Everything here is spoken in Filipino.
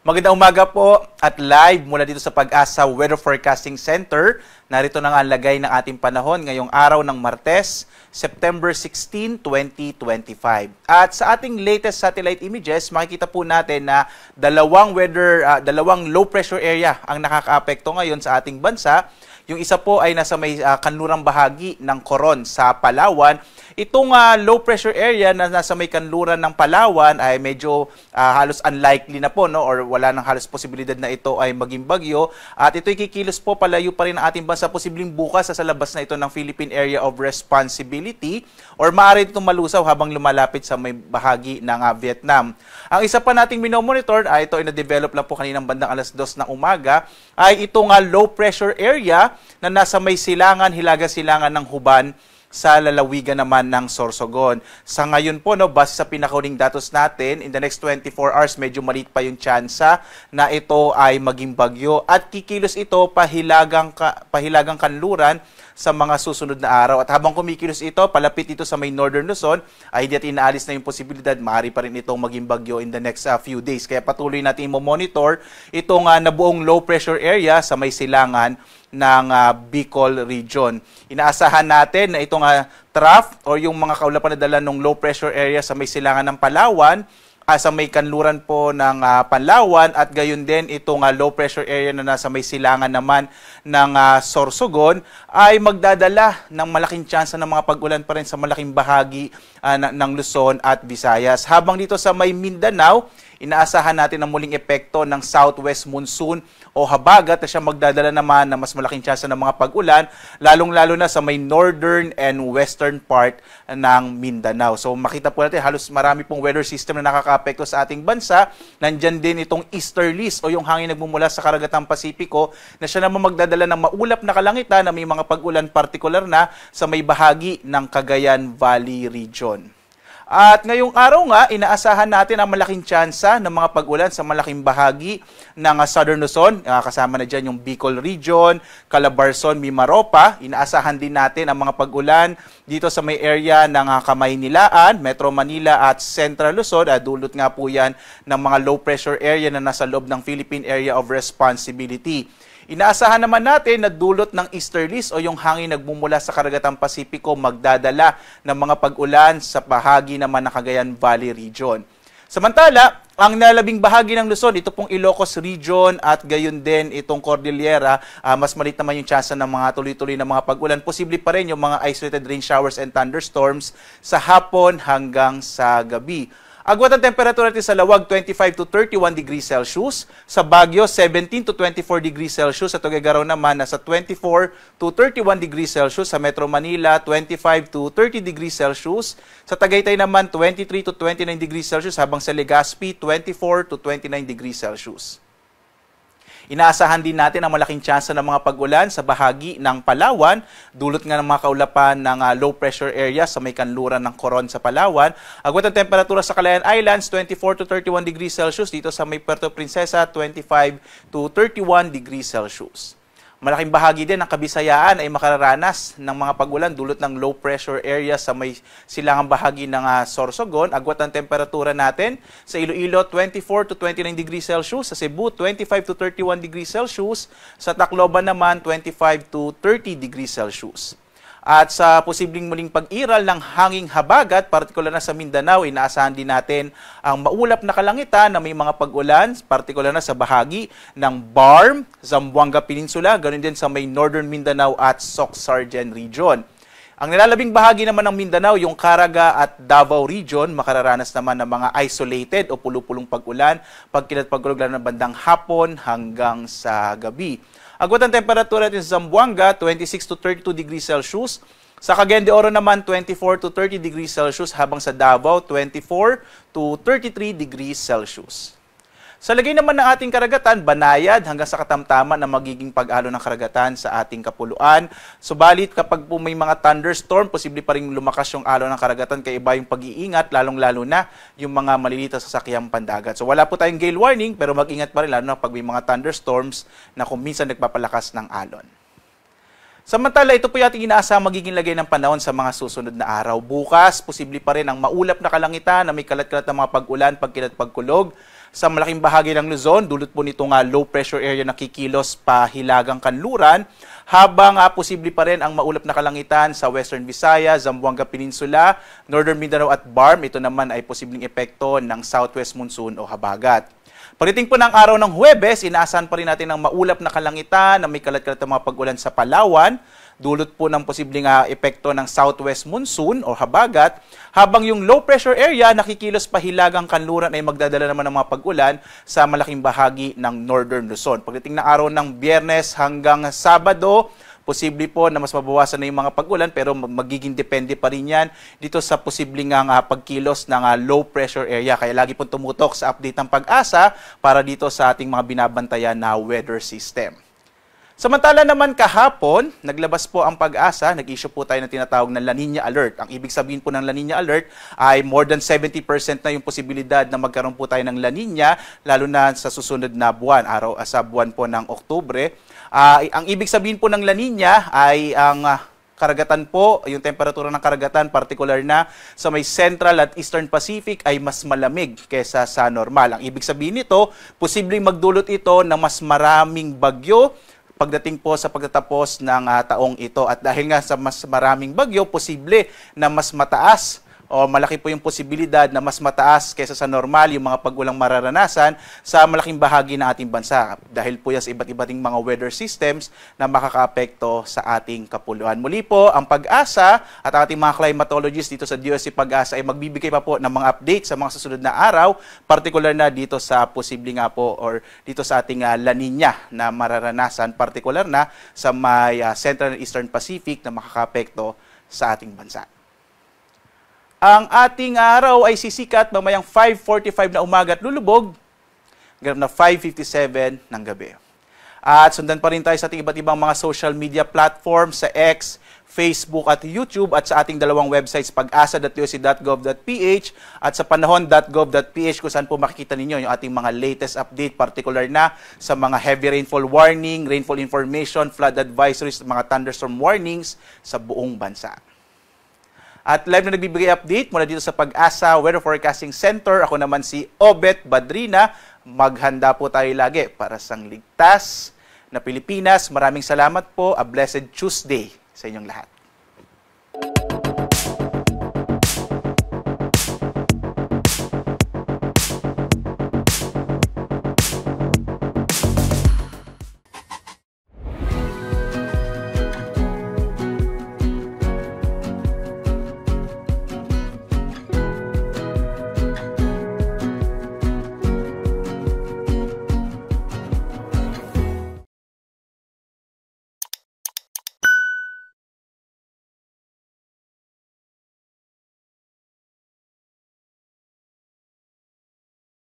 Magandang umaga po at live mula dito sa Pag-asa Weather Forecasting Center. Narito na nga ang lagay ng ating panahon ngayong araw ng Martes, September 16, 2025. At sa ating latest satellite images, makikita po natin na dalawang low pressure area ang nakakaapekto ngayon sa ating bansa. Yung isa po ay nasa may kanlurang bahagi ng Coron sa Palawan. Itong low pressure area na nasa may kanluran ng Palawan ay medyo halos unlikely na po, no? Or wala nang halos posibilidad na ito ay maging bagyo. At ito'y kikilos po palayo pa rin ang ating bansa, posibleng bukas sa labas na ito ng Philippine Area of Responsibility or maaari itong malusaw habang lumalapit sa may bahagi ng Vietnam. Ang isa pa nating minomonitor, ito ay na-develop lang po kaninang bandang alas 2 ng umaga, ay itong low pressure area na nasa may hilaga-silangan ng Huban sa lalawigan naman ng Sorsogon. Sa ngayon po, no, base sa pinakahuling datos natin, in the next 24 hours, medyo maliit pa yung tsansa na ito ay maging bagyo at kikilos ito pahilagang kanluran sa mga susunod na araw. At habang kumikilos ito, palapit ito sa may Northern Luzon, ay hindi at inaalis na yung posibilidad, maaari pa rin itong maging bagyo in the next few days. Kaya patuloy natin i-monitor itong nabuong low pressure area sa may silangan ng Bicol region. Inaasahan natin na itong trough o yung mga kaulapan na dala ng low pressure area sa may silangan ng Palawan, sa may kanluran po ng Panlawan at gayon din itong low pressure area na nasa may silangan naman ng Sorsogon ay magdadala ng malaking tsansa ng mga pag-ulan pa rin sa malaking bahagi ng Luzon at Visayas. Habang dito sa may Mindanao, inaasahan natin ang muling epekto ng southwest monsoon o habagat na siya magdadala naman ng mas malaking tsansa ng mga pag-ulan, lalong-lalo na sa may northern and western part ng Mindanao. So makita po natin halos marami pong weather system na nakakaapekto sa ating bansa. Nandyan din itong easterlies o yung hangin nagmumula sa karagatang Pasipiko na siya naman magdadala ng maulap na kalangitan na may mga pag-ulan partikular na sa may bahagi ng Cagayan Valley region. At ngayong araw nga, inaasahan natin ang malaking tsansa ng mga pag-ulan sa malaking bahagi ng Southern Luzon. Kasama na dyan yung Bicol region, Calabarzon, Mimaropa. Inaasahan din natin ang mga pag-ulan dito sa may area ng Kamaynilaan, Metro Manila at Central Luzon. Dulot nga po yan ng mga low pressure area na nasa loob ng Philippine Area of Responsibility. Inaasahan naman natin na dulot ng easterlies o yung hangin nagmumula sa karagatang Pasipiko magdadala ng mga pag-ulan sa bahagi naman ng Cagayan Valley region. Samantala, ang nalabing bahagi ng Luzon, ito pong Ilocos region at gayon din itong Cordillera, mas maliit naman yung tsansa ng mga tuloy-tuloy na mga pag-ulan. Posible pa rin yung mga isolated rain showers and thunderstorms sa hapon hanggang sa gabi. Agwat ang temperatura natin sa Lawag, 25 to 31 degrees Celsius. Sa Baguio, 17 to 24 degrees Celsius. Sa Tuguegarao naman, nasa 24 to 31 degrees Celsius. Sa Metro Manila, 25 to 30 degrees Celsius. Sa Tagaytay naman, 23 to 29 degrees Celsius. Habang sa Legazpi, 24 to 29 degrees Celsius. Inaasahan din natin ang malaking tsansa ng mga pag-ulan sa bahagi ng Palawan, dulot nga ng mga kaulapan ng low pressure area sa may kanluran ng Coron sa Palawan. Agwat ang temperatura sa Calayan Islands, 24 to 31 degrees Celsius. Dito sa may Puerto Princesa, 25 to 31 degrees Celsius. Malaking bahagi din ng Kabisayaan ay makararanas ng mga pag-ulan dulot ng low pressure area sa may silangang bahagi ng Sorsogon. Agwat ang temperatura natin sa Iloilo, 24 to 29 degrees Celsius. Sa Cebu, 25 to 31 degrees Celsius. Sa Tacloban naman, 25 to 30 degrees Celsius. At sa posibleng muling pag-iral ng hanging habagat, partikular na sa Mindanao, inaasahan din natin ang maulap na kalangitan na may mga pag-ulan, partikular na sa bahagi ng Barm, Zamboanga Peninsula, ganoon din sa may Northern Mindanao at Soc-Sargen region. Ang nilalabing bahagi naman ng Mindanao, yung Caraga at Davao region, makararanas naman ng mga isolated o pulupulong pag-ulan, pagkilat-pagulog ng bandang hapon hanggang sa gabi. Agwat ang temperatura natin sa Zamboanga, 26 to 32 degrees Celsius. Sa Cagayan de Oro naman, 24 to 30 degrees Celsius. Habang sa Davao, 24 to 33 degrees Celsius. Sa lagay naman ng ating karagatan, banayad hanggang sa katamtaman na magiging pag-alo ng karagatan sa ating kapuluan. Subalit kapag po may mga thunderstorm, posible pa rin lumakas yung alo ng karagatan kaya iba yung pag-iingat, lalong-lalo na yung mga maliliit na sasakyang pandagat. So wala po tayong gale warning pero mag-ingat pa rin lalo na pag may mga thunderstorms na kung minsan nagpapalakas ng alon. Samantala, ito po yung ating inaasahang magiging lagay ng panahon sa mga susunod na araw. Bukas, posible pa rin ang maulap na kalangitan na may kalat-kalat na mga pag-ulan, pagkilat-pagkulog. sa malaking bahagi ng Luzon, dulot po nitong low pressure area na kikilos pa Hilagang Kanluran, habang posible pa rin ang maulap na kalangitan sa Western Visayas, Zamboanga Peninsula, Northern Mindanao at BARM. Ito naman ay posibleng epekto ng southwest monsoon o habagat. Pagdating po ng araw ng Huwebes, inaasahan pa rin natin ang maulap na kalangitan na may kalat-kalat na mga pag-ulan sa Palawan, dulot po ng posibleng epekto ng southwest monsoon o habagat, habang yung low pressure area nakikilos pa Hilagang Kanluran ay magdadala naman ng mga pag-ulan sa malaking bahagi ng Northern Luzon. Pagdating ng araw ng Biyernes hanggang Sabado, posible po na mas mabawasan na yung mga pag-ulan, pero magiging depende pa rin yan dito sa posibleng pagkilos ng low pressure area. Kaya lagi po tumutok sa update ng Pag-asa para dito sa ating mga binabantayan na weather system. Samantala naman kahapon, naglabas po ang Pag-asa, nag-issue po tayo ng tinatawag na La Nina Alert. Ang ibig sabihin po ng La Nina Alert ay more than 70% na yung posibilidad na magkaroon po tayo ng La Nina, lalo na sa susunod na buwan, sa buwan po ng Oktubre. Ang ibig sabihin po ng La Nina ay ang karagatan po, yung temperatura ng karagatan, particular na sa may Central at Eastern Pacific ay mas malamig kesa sa normal. Ang ibig sabihin nito, posibleng magdulot ito ng mas maraming bagyo pagdating po sa pagtatapos ng taong ito. At dahil nga sa mas maraming bagyo, posible na mas mataas o malaki po yung posibilidad na mas mataas kaysa sa normal yung mga pag-ulang mararanasan sa malaking bahagi ng ating bansa. Dahil po yan sa iba't ibating mga weather systems na makakaapekto sa ating kapuluan. Muli po, ang Pag-asa at ang ating mga climatologists dito sa DOST Pag-asa ay magbibigay pa po ng mga update sa mga susunod na araw, particular na dito sa posible nga po or dito sa ating La Nina na mararanasan, particular na sa may Central and Eastern Pacific na makakaapekto sa ating bansa. Ang ating araw ay sisikat mamayang 5:45 na umaga at lulubog, ganap na 5:57 ng gabi. At sundan pa rin tayo sa ating iba't ibang mga social media platforms sa X, Facebook at YouTube at sa ating dalawang websites pag-asa.dost.gov.ph at sa panahon.gov.ph kung saan po makikita ninyo yung ating mga latest update, particular na sa mga heavy rainfall warning, rainfall information, flood advisories, mga thunderstorm warnings sa buong bansa. At live na nagbibigay update mula dito sa Pag-asa Weather Forecasting Center. Ako naman si Obet Badrina. Maghanda po tayo lagi para sa ligtas na Pilipinas. Maraming salamat po. A blessed Tuesday sa inyong lahat.